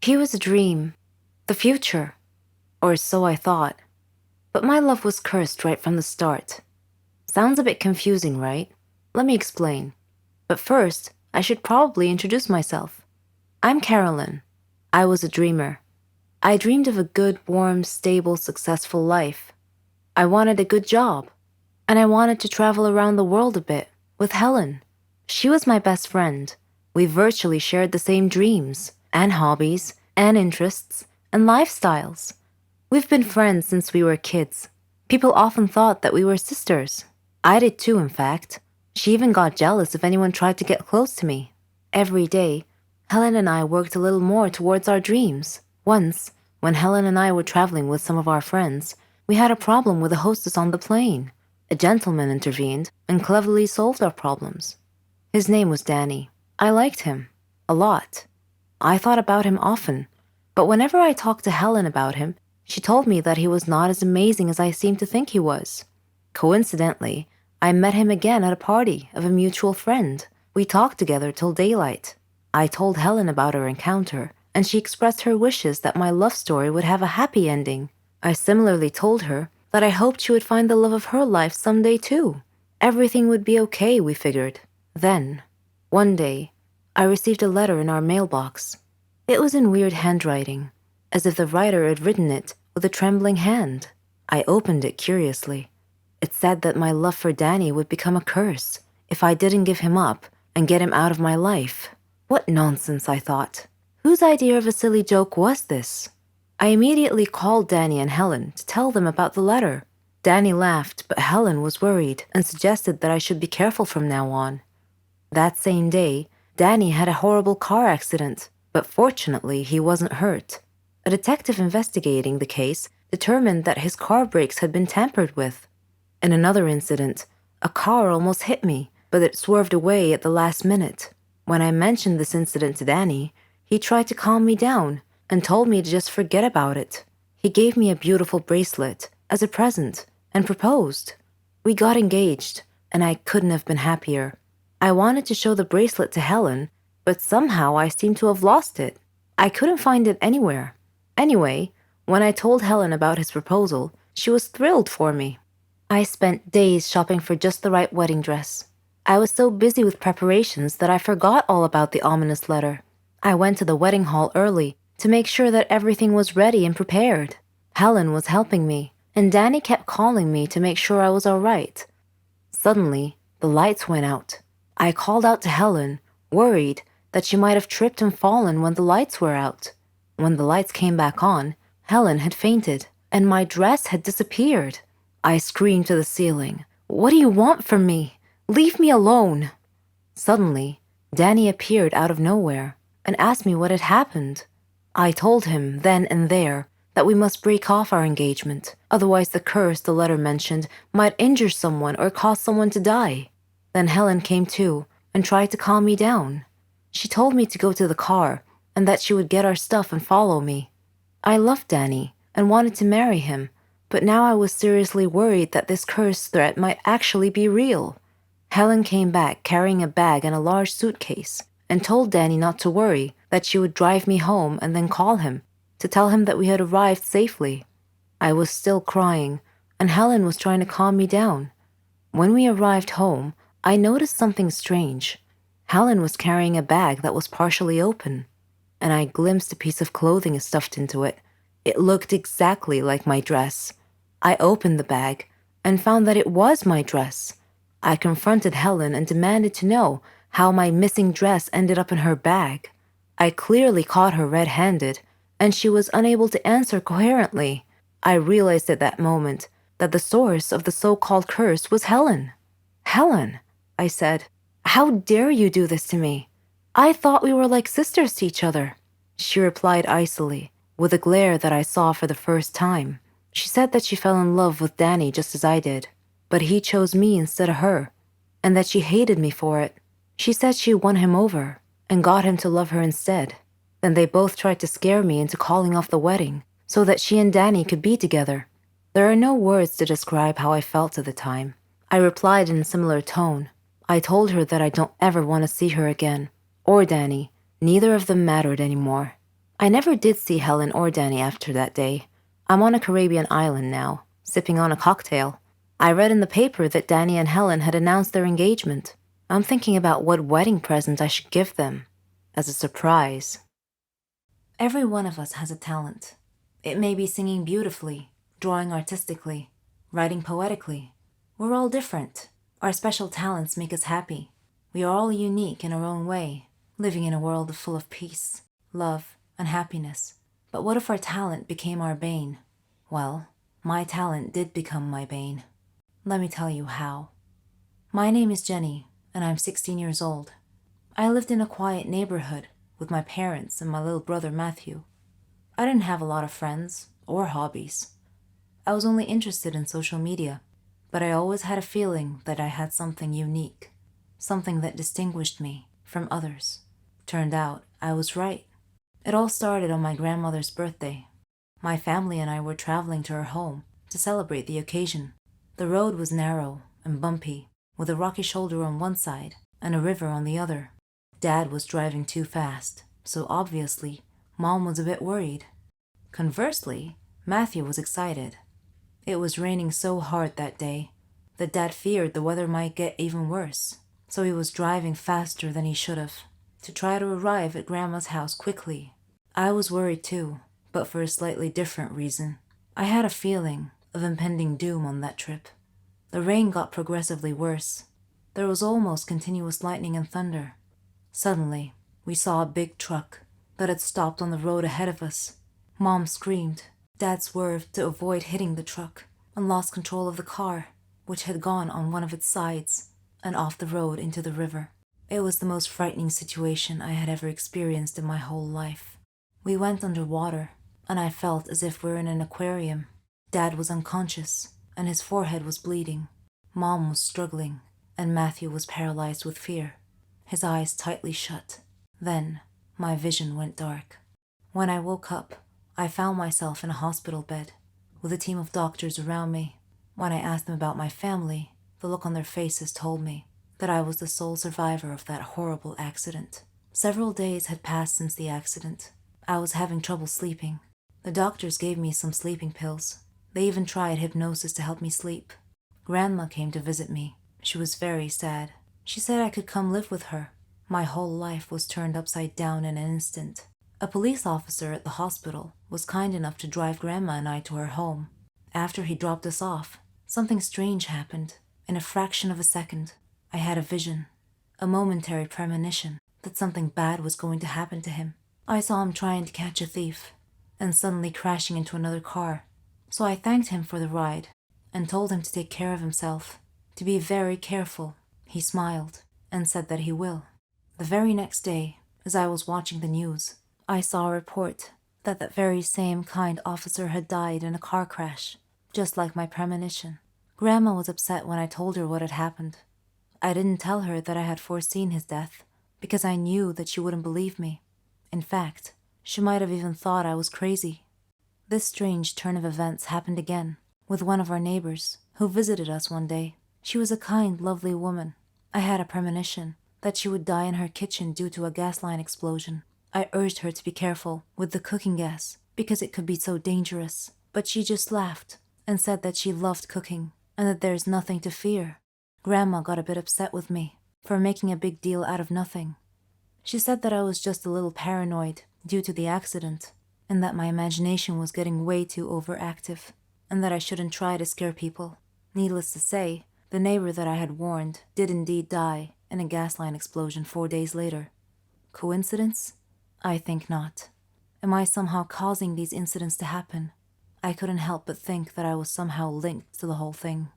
He was a dream, the future, or so I thought. But my love was cursed right from the start. Sounds a bit confusing, right? Let me explain. But first, I should probably introduce myself. I'm Carolyn. I was a dreamer. I dreamed of a good, warm, stable, successful life. I wanted a good job. And I wanted to travel around the world a bit with Helen. She was my best friend. We virtually shared the same dreams, and hobbies, and interests, and lifestyles. We've been friends since we were kids. People often thought that we were sisters. I did too, in fact. She even got jealous if anyone tried to get close to me. Every day, Helen and I worked a little more towards our dreams. Once, when Helen and I were traveling with some of our friends, we had a problem with the hostess on the plane. A gentleman intervened and cleverly solved our problems. His name was Danny. I liked him. A lot. I thought about him often, but whenever I talked to Helen about him, she told me that he was not as amazing as I seemed to think he was. Coincidentally, I met him again at a party of a mutual friend. We talked together till daylight. I told Helen about our encounter, and she expressed her wishes that my love story would have a happy ending. I similarly told her that I hoped she would find the love of her life someday too. Everything would be okay, we figured. Then, one day, I received a letter in our mailbox. It was in weird handwriting, as if the writer had written it with a trembling hand. I opened it curiously. It said that my love for Danny would become a curse if I didn't give him up and get him out of my life. What nonsense, I thought. Whose idea of a silly joke was this? I immediately called Danny and Helen to tell them about the letter. Danny laughed, but Helen was worried and suggested that I should be careful from now on. That same day, Danny had a horrible car accident, but fortunately he wasn't hurt. A detective investigating the case determined that his car brakes had been tampered with. In another incident, a car almost hit me, but it swerved away at the last minute. When I mentioned this incident to Danny, he tried to calm me down and told me to just forget about it. He gave me a beautiful bracelet as a present and proposed. We got engaged, and I couldn't have been happier. I wanted to show the bracelet to Helen, but somehow I seemed to have lost it. I couldn't find it anywhere. Anyway, when I told Helen about his proposal, she was thrilled for me. I spent days shopping for just the right wedding dress. I was so busy with preparations that I forgot all about the ominous letter. I went to the wedding hall early to make sure that everything was ready and prepared. Helen was helping me, and Danny kept calling me to make sure I was all right. Suddenly, the lights went out. I called out to Helen, worried that she might have tripped and fallen when the lights were out. When the lights came back on, Helen had fainted, and my dress had disappeared. I screamed to the ceiling, "What do you want from me? Leave me alone!" Suddenly, Danny appeared out of nowhere and asked me what had happened. I told him then and there that we must break off our engagement, otherwise the curse the letter mentioned might injure someone or cause someone to die. Then Helen came too and tried to calm me down. She told me to go to the car and that she would get our stuff and follow me. I loved Danny and wanted to marry him, but now I was seriously worried that this curse threat might actually be real. Helen came back carrying a bag and a large suitcase and told Danny not to worry, that she would drive me home and then call him to tell him that we had arrived safely. I was still crying, and Helen was trying to calm me down. When we arrived home, I noticed something strange. Helen was carrying a bag that was partially open, and I glimpsed a piece of clothing stuffed into it. It looked exactly like my dress. I opened the bag and found that it was my dress. I confronted Helen and demanded to know how my missing dress ended up in her bag. I clearly caught her red-handed, and she was unable to answer coherently. I realized at that moment that the source of the so-called curse was Helen. "Helen," I said, "how dare you do this to me? I thought we were like sisters to each other." She replied icily, with a glare that I saw for the first time. She said that she fell in love with Danny just as I did, but he chose me instead of her, and that she hated me for it. She said she won him over and got him to love her instead. Then they both tried to scare me into calling off the wedding so that she and Danny could be together. There are no words to describe how I felt at the time. I replied in a similar tone. I told her that I don't ever want to see her again, or Danny. Neither of them mattered anymore. I never did see Helen or Danny after that day. I'm on a Caribbean island now, sipping on a cocktail. I read in the paper that Danny and Helen had announced their engagement. I'm thinking about what wedding present I should give them as a surprise. Every one of us has a talent. It may be singing beautifully, drawing artistically, writing poetically. We're all different. Our special talents make us happy. We are all unique in our own way, living in a world full of peace, love, and happiness. But what if our talent became our bane? Well, my talent did become my bane. Let me tell you how. My name is Jenny, and I'm 16 years old. I lived in a quiet neighborhood with my parents and my little brother Matthew. I didn't have a lot of friends or hobbies. I was only interested in social media, but I always had a feeling that I had something unique, something that distinguished me from others. Turned out I was right. It all started on my grandmother's birthday. My family and I were traveling to her home to celebrate the occasion. The road was narrow and bumpy, with a rocky shoulder on one side and a river on the other. Dad was driving too fast, so obviously, Mom was a bit worried. Conversely, Matthew was excited. It was raining so hard that day that Dad feared the weather might get even worse, so he was driving faster than he should have to try to arrive at Grandma's house quickly. I was worried too, but for a slightly different reason. I had a feeling of impending doom on that trip. The rain got progressively worse. There was almost continuous lightning and thunder. Suddenly, we saw a big truck that had stopped on the road ahead of us. Mom screamed. Dad swerved to avoid hitting the truck and lost control of the car, which had gone on one of its sides and off the road into the river. It was the most frightening situation I had ever experienced in my whole life. We went underwater, and I felt as if we were in an aquarium. Dad was unconscious, and his forehead was bleeding. Mom was struggling, and Matthew was paralyzed with fear, his eyes tightly shut. Then, my vision went dark. When I woke up, I found myself in a hospital bed, with a team of doctors around me. When I asked them about my family, the look on their faces told me that I was the sole survivor of that horrible accident. Several days had passed since the accident. I was having trouble sleeping. The doctors gave me some sleeping pills. They even tried hypnosis to help me sleep. Grandma came to visit me. She was very sad. She said I could come live with her. My whole life was turned upside down in an instant. A police officer at the hospital was kind enough to drive Grandma and I to her home. After he dropped us off, something strange happened. In a fraction of a second, I had a vision, a momentary premonition that something bad was going to happen to him. I saw him trying to catch a thief, and suddenly crashing into another car. So I thanked him for the ride, and told him to take care of himself, to be very careful. He smiled, and said that he will. The very next day, as I was watching the news, I saw a report that that very same kind officer had died in a car crash, just like my premonition. Grandma was upset when I told her what had happened. I didn't tell her that I had foreseen his death, because I knew that she wouldn't believe me. In fact, she might have even thought I was crazy. This strange turn of events happened again, with one of our neighbors, who visited us one day. She was a kind, lovely woman. I had a premonition that she would die in her kitchen due to a gas line explosion. I urged her to be careful with the cooking gas, because it could be so dangerous. But she just laughed and said that she loved cooking, and that there's nothing to fear. Grandma got a bit upset with me for making a big deal out of nothing. She said that I was just a little paranoid due to the accident, and that my imagination was getting way too overactive, and that I shouldn't try to scare people. Needless to say, the neighbor that I had warned did indeed die in a gas line explosion 4 days later. Coincidence? I think not. Am I somehow causing these incidents to happen? I couldn't help but think that I was somehow linked to the whole thing.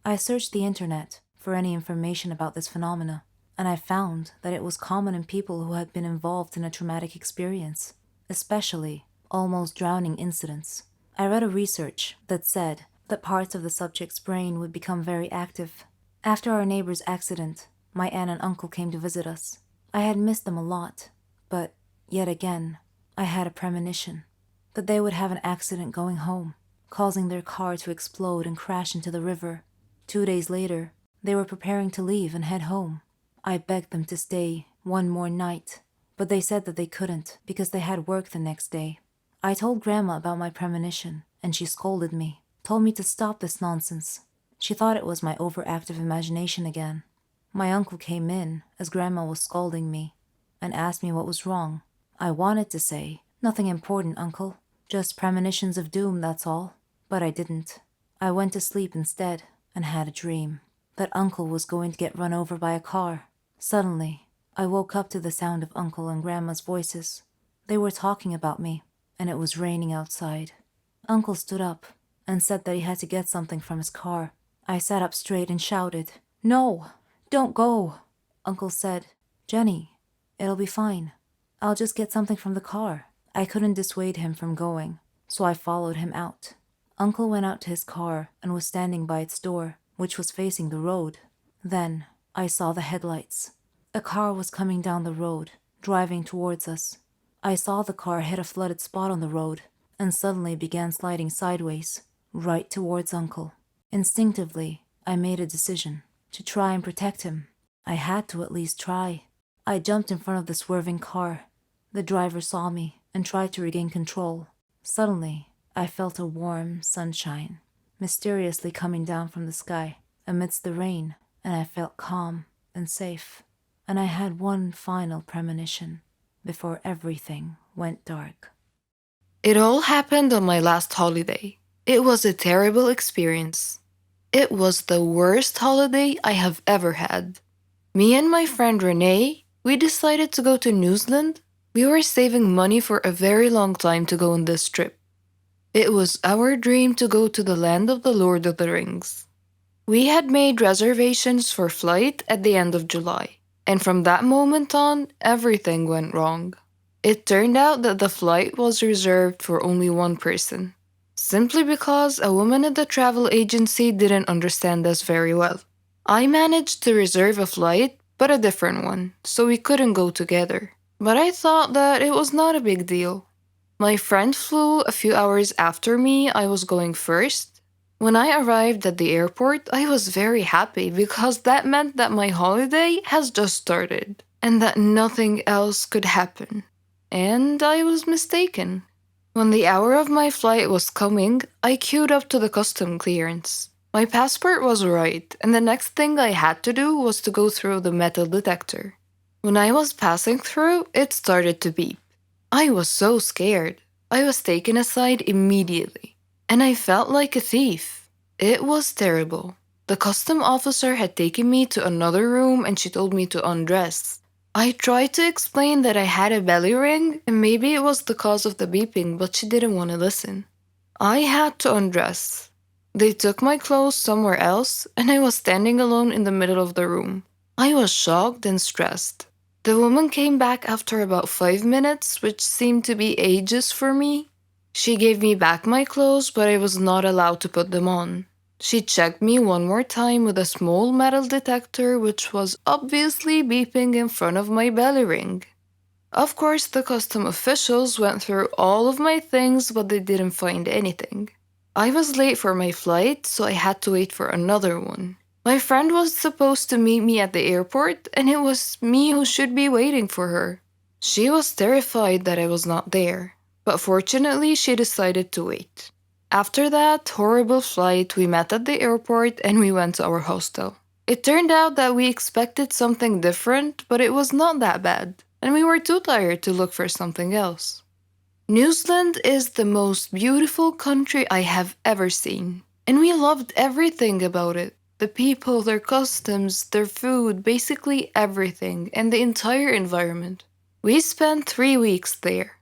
I searched the internet for any information about this phenomena, and I found that it was common in people who had been involved in a traumatic experience, especially almost drowning incidents. I read a research that said that parts of the subject's brain would become very active. After our neighbor's accident, my aunt and uncle came to visit us. I had missed them a lot, but yet again, I had a premonition that they would have an accident going home, causing their car to explode and crash into the river. 2 days later, they were preparing to leave and head home. I begged them to stay one more night, but they said that they couldn't because they had work the next day. I told Grandma about my premonition, and she scolded me, told me to stop this nonsense. She thought it was my overactive imagination again. My uncle came in as Grandma was scolding me and asked me what was wrong. I wanted to say, "Nothing important, Uncle. Just premonitions of doom, that's all." But I didn't. I went to sleep instead and had a dream that Uncle was going to get run over by a car. Suddenly, I woke up to the sound of Uncle and Grandma's voices. They were talking about me, and it was raining outside. Uncle stood up and said that he had to get something from his car. I sat up straight and shouted, "No, don't go." Uncle said, "Jenny, it'll be fine. I'll just get something from the car." I couldn't dissuade him from going, so I followed him out. Uncle went out to his car and was standing by its door, which was facing the road. Then I saw the headlights. A car was coming down the road, driving towards us. I saw the car hit a flooded spot on the road and suddenly began sliding sideways, right towards Uncle. Instinctively, I made a decision to try and protect him. I had to at least try. I jumped in front of the swerving car. The driver saw me and tried to regain control. Suddenly, I felt a warm sunshine mysteriously coming down from the sky amidst the rain, and I felt calm and safe. And I had one final premonition before everything went dark. It all happened on my last holiday. It was a terrible experience. It was the worst holiday I have ever had. Me and my friend Renee, we decided to go to New Zealand. We were saving money for a very long time to go on this trip. It was our dream to go to the land of the Lord of the Rings. We had made reservations for flight at the end of July, and from that moment on, everything went wrong. It turned out that the flight was reserved for only one person, simply because a woman at the travel agency didn't understand us very well. I managed to reserve a flight, but a different one, so we couldn't go together. But I thought that it was not a big deal. My friend flew a few hours after me. I was going first. When I arrived at the airport, I was very happy because that meant that my holiday has just started and that nothing else could happen. And I was mistaken. When the hour of my flight was coming, I queued up to the custom clearance. My passport was right, and the next thing I had to do was to go through the metal detector. When I was passing through, it started to beep. I was so scared. I was taken aside immediately, and I felt like a thief. It was terrible. The custom officer had taken me to another room and she told me to undress. I tried to explain that I had a belly ring and maybe it was the cause of the beeping, but she didn't want to listen. I had to undress. They took my clothes somewhere else and I was standing alone in the middle of the room. I was shocked and stressed. The woman came back after about 5 minutes, which seemed to be ages for me. She gave me back my clothes, but I was not allowed to put them on. She checked me one more time with a small metal detector, which was obviously beeping in front of my belly ring. Of course, the custom officials went through all of my things, but they didn't find anything. I was late for my flight, so I had to wait for another one. My friend was supposed to meet me at the airport, and it was me who should be waiting for her. She was terrified that I was not there, but fortunately she decided to wait. After that horrible flight, we met at the airport and we went to our hostel. It turned out that we expected something different, but it was not that bad, and we were too tired to look for something else. New Zealand is the most beautiful country I have ever seen, and we loved everything about it. The people, their customs, their food, basically everything, and the entire environment. We spent 3 weeks there.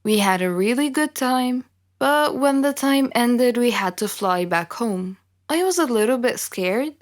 We had a really good time, but when the time ended, we had to fly back home. I was a little bit scared.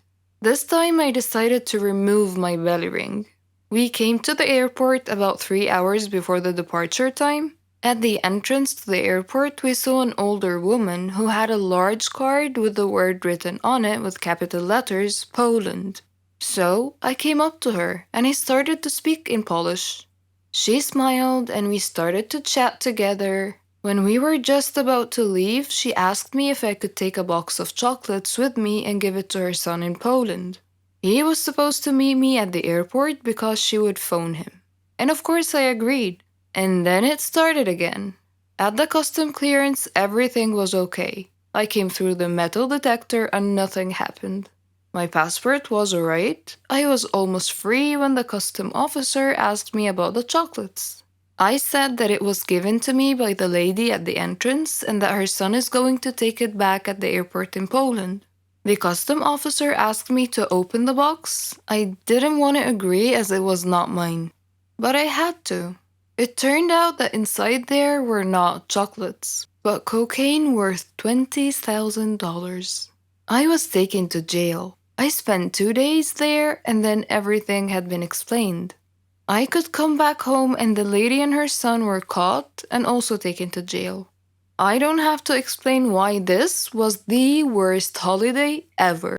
This time I decided to remove my belly ring. We came to the airport about 3 hours before the departure time. At the entrance to the airport, we saw an older woman who had a large card with the word written on it with capital letters, Poland. So I came up to her and I started to speak in Polish. She smiled and we started to chat together. When we were just about to leave, she asked me if I could take a box of chocolates with me and give it to her son in Poland. He was supposed to meet me at the airport because she would phone him. And of course, I agreed. And then it started again. At the custom clearance, everything was okay. I came through the metal detector and nothing happened. My passport was alright. I was almost free when the custom officer asked me about the chocolates. I said that it was given to me by the lady at the entrance and that her son is going to take it back at the airport in Poland. The custom officer asked me to open the box. I didn't want to agree as it was not mine, but I had to. It turned out that inside there were not chocolates, but cocaine worth $20,000. I was taken to jail. I spent 2 days there and then everything had been explained. I could come back home and the lady and her son were caught and also taken to jail. I don't have to explain why this was the worst holiday ever.